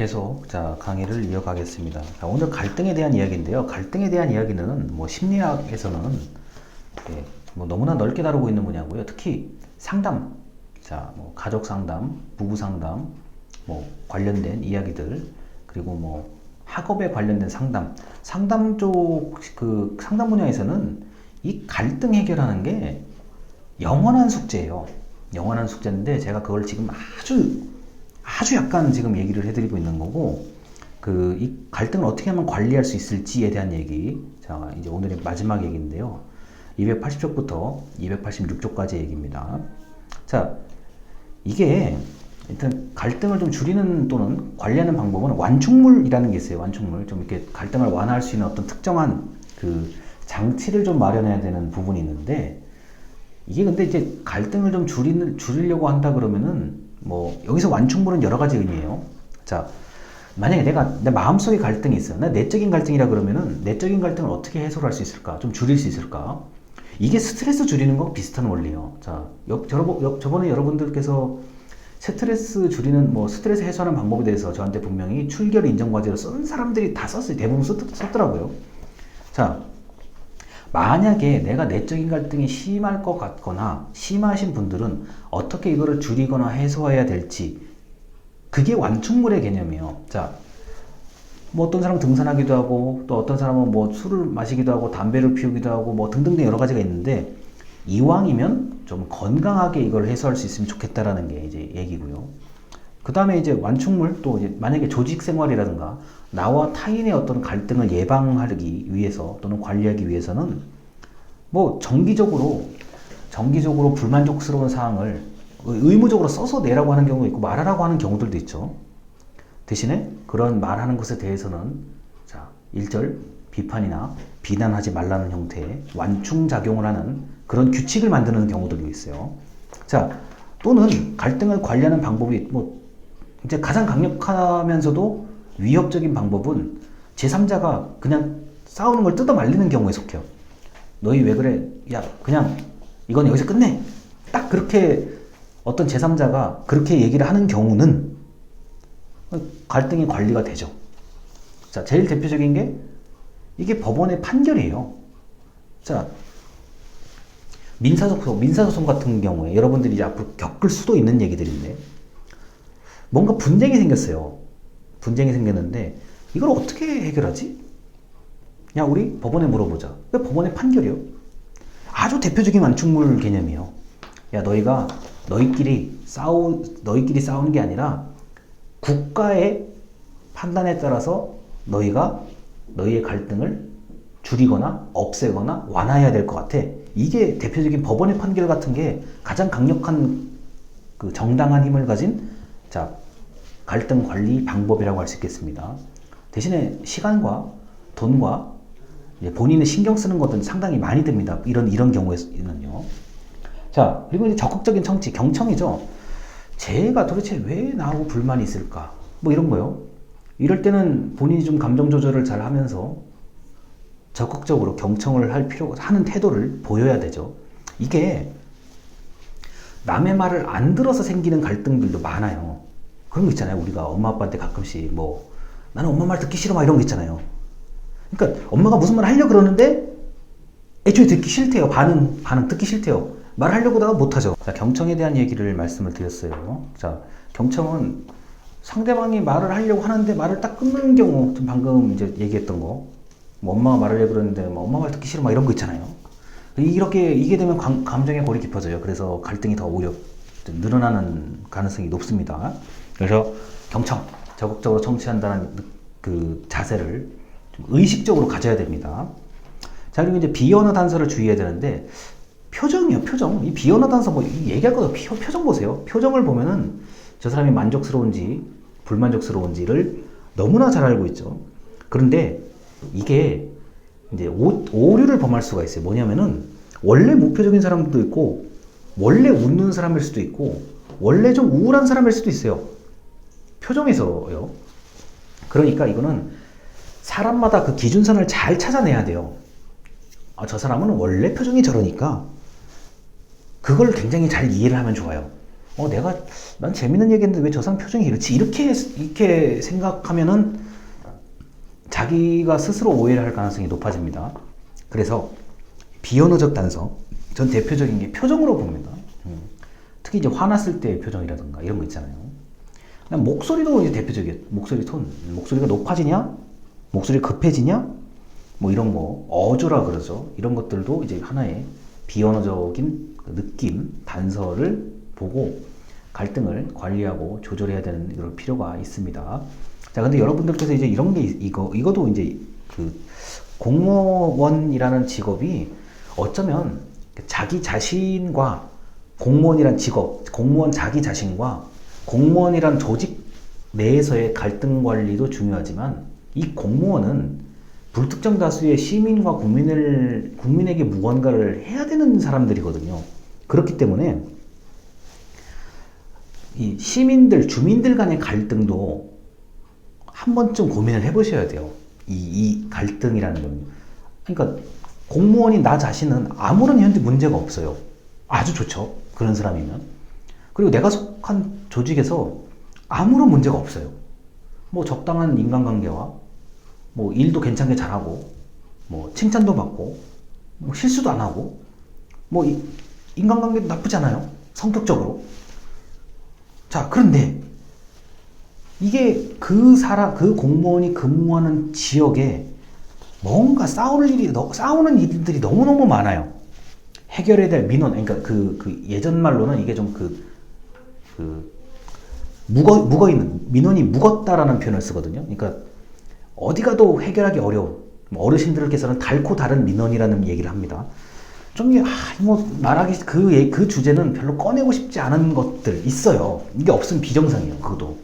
계속 강의를 이어가겠습니다. 오늘 갈등에 대한 이야기인데요. 갈등에 대한 이야기는 뭐 심리학에서는 뭐 너무나 넓게 다루고 있는 분야고요. 특히 상담, 뭐 가족 상담, 부부 상담, 뭐 관련된 이야기들, 그리고 뭐 학업에 관련된 상담 쪽 그 상담 분야에서는 이 갈등 해결하는 게 영원한 숙제예요. 영원한 숙제인데 제가 그걸 지금 아주 약간 지금 얘기를 해드리고 있는 거고, 이 갈등을 어떻게 하면 관리할 수 있을지에 대한 얘기. 자, 이제 오늘의 마지막 얘기인데요. 280쪽부터 286쪽까지 얘기입니다. 자, 이게 일단 갈등을 좀 줄이는 또는 관리하는 방법은 완충물이라는 게 있어요. 완충물. 좀 이렇게 갈등을 완화할 수 있는 어떤 특정한 그 장치를 좀 마련해야 되는 부분이 있는데, 이게 근데 이제 갈등을 좀 줄이려고 한다 그러면은 뭐 여기서 완충물은 여러 가지 의미예요. 자, 만약에 내 마음속에 갈등이 있어요. 나 내적인 갈등이라 그러면은 내적인 갈등을 어떻게 해소할 수 있을까? 좀 줄일 수 있을까? 이게 스트레스 줄이는 거 비슷한 원리예요. 자, 저번에 여러분들께서 스트레스 줄이는 뭐 스트레스 해소하는 방법에 대해서 저한테 분명히 출결 인정 과제로 쓴 사람들이 다 썼어요. 대부분 썼더라고요. 자, 만약에 내가 내적인 갈등이 심할 것 같거나 심하신 분들은 어떻게 이거를 줄이거나 해소해야 될지, 그게 완충물의 개념이에요. 자, 뭐 어떤 사람은 등산하기도 하고, 또 어떤 사람은 뭐 술을 마시기도 하고, 담배를 피우기도 하고, 뭐 등등등 여러 가지가 있는데, 이왕이면 좀 건강하게 이걸 해소할 수 있으면 좋겠다라는 게 이제 얘기고요. 그 다음에 이제 완충물, 또 이제 만약에 조직 생활이라든가 나와 타인의 어떤 갈등을 예방하기 위해서 또는 관리하기 위해서는 뭐 정기적으로 불만족스러운 사항을 의무적으로 써서 내라고 하는 경우도 있고 말하라고 하는 경우들도 있죠. 대신에 그런 말하는 것에 대해서는 일절 비판이나 비난하지 말라는 형태의 완충작용을 하는 그런 규칙을 만드는 경우들도 있어요. 자, 또는 갈등을 관리하는 방법이 뭐 이제 가장 강력하면서도 위협적인 방법은 제3자가 그냥 싸우는 걸 뜯어 말리는 경우에 속해요. 너희 왜 그래? 야, 그냥 이건 여기서 끝내. 딱 그렇게 어떤 제3자가 그렇게 얘기를 하는 경우는 갈등이 관리가 되죠. 자, 제일 대표적인 게 이게 법원의 판결이에요. 자, 민사소송 같은 경우에 여러분들이 이제 앞으로 겪을 수도 있는 얘기들인데, 뭔가 분쟁이 생겼어요. 분쟁이 생겼는데 이걸 어떻게 해결하지? 야, 우리 법원에 물어보자. 왜 법원의 판결이요? 아주 대표적인 완충물 개념이에요. 야, 너희끼리 싸우는 게 아니라 국가의 판단에 따라서 너희의 갈등을 줄이거나 없애거나 완화해야 될 것 같아. 이게 대표적인 법원의 판결 같은 게 가장 강력한 그 정당한 힘을 가진 갈등 관리 방법이라고 할 수 있겠습니다. 대신에 시간과 돈과 본인의 신경 쓰는 것들은 상당히 많이 듭니다. 이런 경우에는요. 자, 그리고 이제 적극적인 청취, 경청이죠. 쟤가 도대체 왜 나하고 불만이 있을까? 뭐 이런 거요. 이럴 때는 본인이 좀 감정 조절을 잘 하면서 적극적으로 경청을 하는 태도를 보여야 되죠. 이게 남의 말을 안 들어서 생기는 갈등들도 많아요. 그런 거 있잖아요. 우리가 엄마 아빠한테 가끔씩 뭐 나는 엄마 말 듣기 싫어 막 이런 거 있잖아요. 그러니까 엄마가 무슨 말 하려고 그러는데 애초에 듣기 싫대요. 반응 듣기 싫대요. 말하려고 하다가 못하죠. 자, 경청에 대한 얘기를 말씀을 드렸어요. 자, 경청은 상대방이 말을 하려고 하는데 말을 딱 끊는 경우, 좀 방금 이제 얘기했던 거, 뭐 엄마가 말하려고 그러는데 뭐 엄마 말 듣기 싫어 막 이런 거 있잖아요. 이게 되면 감정의 골이 깊어져요. 그래서 갈등이 더 오히려 늘어나는 가능성이 높습니다. 그래서 적극적으로 청취한다는 그 자세를 좀 의식적으로 가져야 됩니다. 자, 그리고 이제 비언어 단서를 주의해야 되는데, 표정이요, 표정. 이 비언어 단서 뭐 얘기할 거다. 표정 보세요. 표정을 보면은 저 사람이 만족스러운지 불만족스러운지를 너무나 잘 알고 있죠. 그런데 이게 이제 오류를 범할 수가 있어요. 뭐냐면은 원래 무표정인 사람도 있고, 원래 웃는 사람일 수도 있고, 원래 좀 우울한 사람일 수도 있어요. 표정에서요. 그러니까 이거는 사람마다 그 기준선을 잘 찾아내야 돼요. 아, 저 사람은 원래 표정이 저러니까 그걸 굉장히 잘 이해를 하면 좋아요. 난 재밌는 얘기했는데 왜 저 사람 표정이 이렇지? 이렇게 생각하면은 자기가 스스로 오해를 할 가능성이 높아집니다. 그래서 비언어적 단서, 전 대표적인 게 표정으로 봅니다. 특히 이제 화났을 때의 표정이라든가 이런 거 있잖아요. 그냥 목소리도 이제 대표적이에요. 목소리 톤. 목소리가 높아지냐? 목소리 급해지냐? 뭐 이런 거, 어조라 그러죠. 이런 것들도 이제 하나의 비언어적인 느낌, 단서를 보고 갈등을 관리하고 조절해야 되는 그런 필요가 있습니다. 자, 근데 여러분들께서 이제 이런 게, 이거도 이제 그 공무원이라는 직업이 어쩌면 자기 자신과 공무원이란 직업, 공무원 자기 자신과 공무원이란 조직 내에서의 갈등 관리도 중요하지만 이 공무원은 불특정 다수의 시민과 국민에게 무언가를 해야 되는 사람들이거든요. 그렇기 때문에 이 시민들, 주민들 간의 갈등도 한 번쯤 고민을 해보셔야 돼요. 이 갈등이라는 건. 그러니까 공무원인 나 자신은 아무런 현재 문제가 없어요. 아주 좋죠. 그런 사람이면. 그리고 내가 속한 조직에서 아무런 문제가 없어요. 뭐 적당한 인간관계와 뭐 일도 괜찮게 잘하고 뭐 칭찬도 받고 뭐 실수도 안 하고 뭐 인간관계도 나쁘지 않아요. 성격적으로. 자, 그런데 이게 그 공무원이 근무하는 지역에 뭔가 싸우는 일들이 너무너무 많아야 해결해야 될 민원, 그러니까 그 예전 말로는 이게 좀 묵어있는, 민원이 묵었다라는 표현을 쓰거든요. 그러니까 어디 가도 해결하기 어려운, 어르신들께서는 닳고 다른 민원이라는 얘기를 합니다. 말하기, 그 주제는 별로 꺼내고 싶지 않은 것들 있어요. 이게 없으면 비정상이에요, 그것도.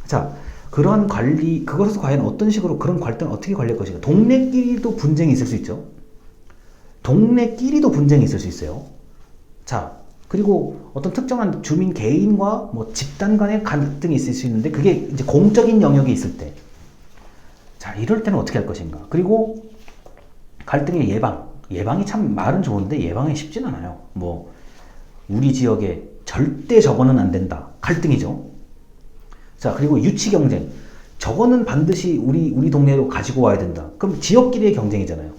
자, 그러한 관리, 그것을 과연 어떤 식으로 그런 갈등을 어떻게 관리할 것인가. 동네끼리도 분쟁이 있을 수 있죠. 동네끼리도 분쟁이 있을 수 있어요. 자, 그리고 어떤 특정한 주민 개인과 뭐 집단 간의 갈등이 있을 수 있는데 그게 이제 공적인 영역이 있을 때. 자, 이럴 때는 어떻게 할 것인가. 그리고 갈등의 예방이 참 말은 좋은데 예방이 쉽진 않아요. 뭐 우리 지역에 절대 저거는 안 된다. 갈등이죠. 자, 그리고 유치 경쟁. 저거는 반드시 우리 동네로 가지고 와야 된다. 그럼 지역끼리의 경쟁이잖아요.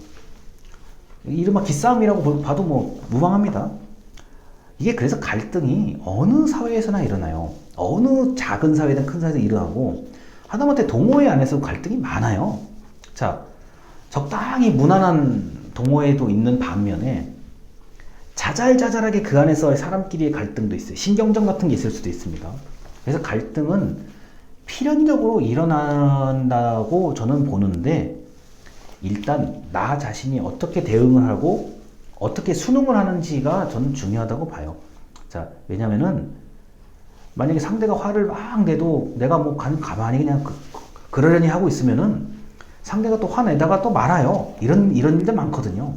이른바 기싸움이라고 봐도 뭐 무방합니다. 이게 그래서 갈등이 어느 사회에서나 일어나요. 어느 작은 사회든 큰 사회든 일어나고 하다못해 동호회 안에서 갈등이 많아요. 자, 적당히 무난한 동호회도 있는 반면에 자잘자잘하게 그 안에서 사람끼리의 갈등도 있어요. 신경전 같은 게 있을 수도 있습니다. 그래서 갈등은 필연적으로 일어난다고 저는 보는데 일단 나 자신이 어떻게 대응을 하고 어떻게 순응을 하는지가 저는 중요하다고 봐요. 자, 왜냐면은 만약에 상대가 화를 막 내도 내가 뭐 가만히 그냥 그러려니 하고 있으면은 상대가 또 화내다가 또 말아요. 이런 일들 많거든요.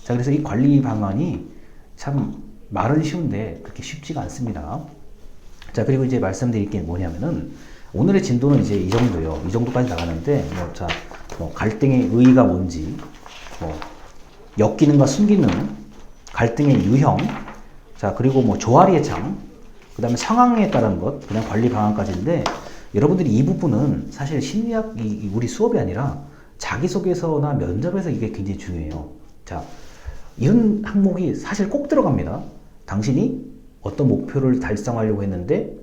자, 그래서 이 관리 방안이 참 말은 쉬운데 그렇게 쉽지가 않습니다. 자, 그리고 이제 말씀드릴 게 뭐냐면은 오늘의 진도는 이제 이 정도요. 이 정도까지 나가는데 갈등의 의의가 뭔지, 엮이는가 숨기는 갈등의 유형, 자, 그리고 조화리의 장, 그 다음에 상황에 따른 것, 그냥 관리 방안까지인데, 여러분들이 이 부분은 사실 심리학, 우리 수업이 아니라 자기소개서나 면접에서 이게 굉장히 중요해요. 자, 이런 항목이 사실 꼭 들어갑니다. 당신이 어떤 목표를 달성하려고 했는데,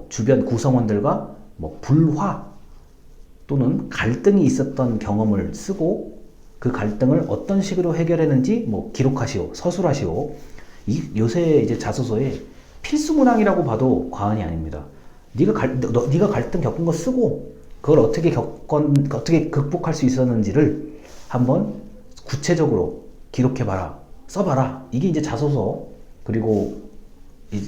주변 구성원들과 불화 또는 갈등이 있었던 경험을 쓰고 그 갈등을 어떤 식으로 해결했는지 기록하시오, 서술하시오. 요새 이제 자소서에 필수 문항이라고 봐도 과언이 아닙니다. 네가 갈등 겪은 거 쓰고 그걸 어떻게 극복할 수 있었는지를 한번 구체적으로 기록해봐라, 써봐라. 이게 이제 자소서 그리고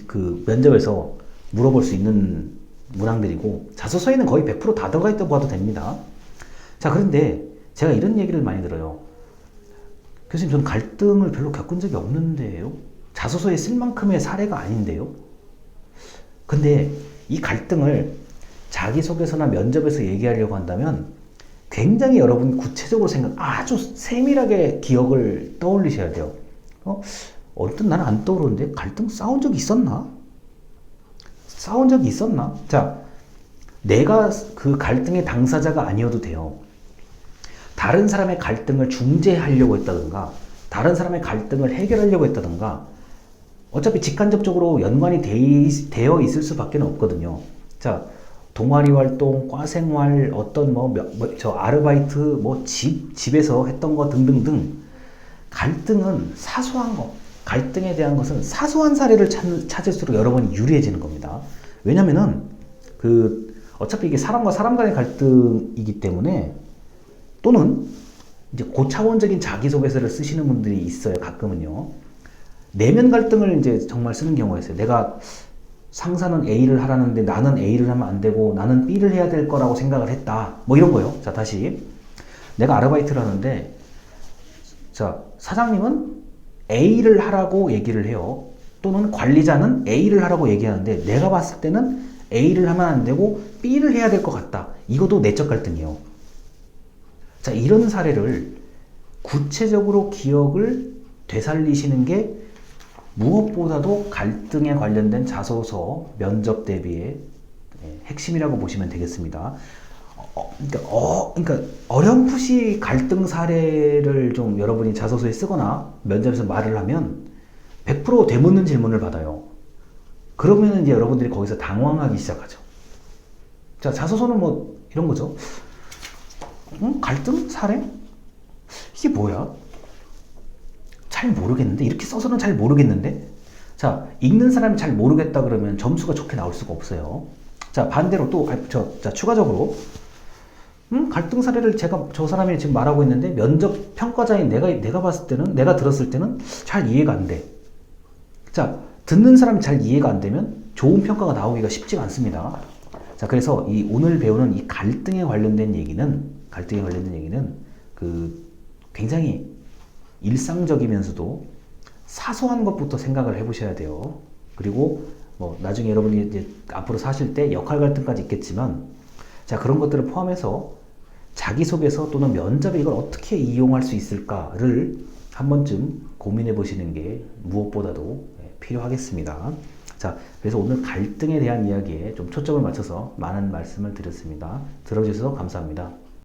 그 면접에서 물어볼 수 있는 문항들이고 자소서에는 거의 100% 다 들어가 있다고 봐도 됩니다. 자, 그런데 제가 이런 얘기를 많이 들어요. 교수님, 저는 갈등을 별로 겪은 적이 없는데요. 자소서에 쓸 만큼의 사례가 아닌데요. 근데 이 갈등을 자기소개서나 면접에서 얘기하려고 한다면 굉장히 여러분 구체적으로 아주 세밀하게 기억을 떠올리셔야 돼요. 나는 안 떠오르는데 갈등 싸운 적 있었나? 싸운 적이 있었나? 자, 내가 그 갈등의 당사자가 아니어도 돼요. 다른 사람의 갈등을 중재하려고 했다든가, 다른 사람의 갈등을 해결하려고 했다든가, 어차피 직간접적으로 연관이 되어 있을 수밖에 없거든요. 자, 동아리 활동, 과생활, 어떤 저 아르바이트, 집에서 했던 거 등등등. 갈등은 사소한 거, 갈등에 대한 것은 사소한 사례를 찾을수록 여러분이 유리해지는 겁니다. 왜냐면은, 어차피 이게 사람과 사람 간의 갈등이기 때문에, 또는 이제 고차원적인 자기소개서를 쓰시는 분들이 있어요, 가끔은요. 내면 갈등을 이제 정말 쓰는 경우가 있어요. 내가 상사는 A를 하라는데 나는 A를 하면 안 되고 나는 B를 해야 될 거라고 생각을 했다. 뭐 이런 거요. 자, 다시. 내가 아르바이트를 하는데, 자, 사장님은 A를 하라고 얘기를 해요. 또는 관리자는 A를 하라고 얘기하는데 내가 봤을 때는 A를 하면 안 되고 B를 해야 될 것 같다. 이것도 내적 갈등이에요. 자, 이런 사례를 구체적으로 기억을 되살리시는 게 무엇보다도 갈등에 관련된 자소서 면접 대비의 핵심이라고 보시면 되겠습니다. 그러니까 어렴풋이 갈등 사례를 좀 여러분이 자소서에 쓰거나 면접에서 말을 하면 100% 되묻는 질문을 받아요. 그러면 이제 여러분들이 거기서 당황하기 시작하죠. 자, 자소서는 뭐 이런 거죠. 갈등 사례? 이게 뭐야? 잘 모르겠는데? 이렇게 써서는 잘 모르겠는데? 자, 읽는 사람이 잘 모르겠다 그러면 점수가 좋게 나올 수가 없어요. 자, 반대로 또, 추가적으로, 갈등 사례를 저 사람이 지금 말하고 있는데, 면접 평가자인 내가 봤을 때는, 내가 들었을 때는 잘 이해가 안 돼. 자, 듣는 사람이 잘 이해가 안 되면 좋은 평가가 나오기가 쉽지가 않습니다. 자, 그래서 오늘 배우는 이 갈등에 관련된 얘기는, 굉장히 일상적이면서도 사소한 것부터 생각을 해보셔야 돼요. 그리고 나중에 여러분이 이제 앞으로 사실 때 역할 갈등까지 있겠지만, 자, 그런 것들을 포함해서 자기소개서 또는 면접에 이걸 어떻게 이용할 수 있을까를 한 번쯤 고민해 보시는 게 무엇보다도 필요하겠습니다. 자, 그래서 오늘 갈등에 대한 이야기에 좀 초점을 맞춰서 많은 말씀을 드렸습니다. 들어주셔서 감사합니다.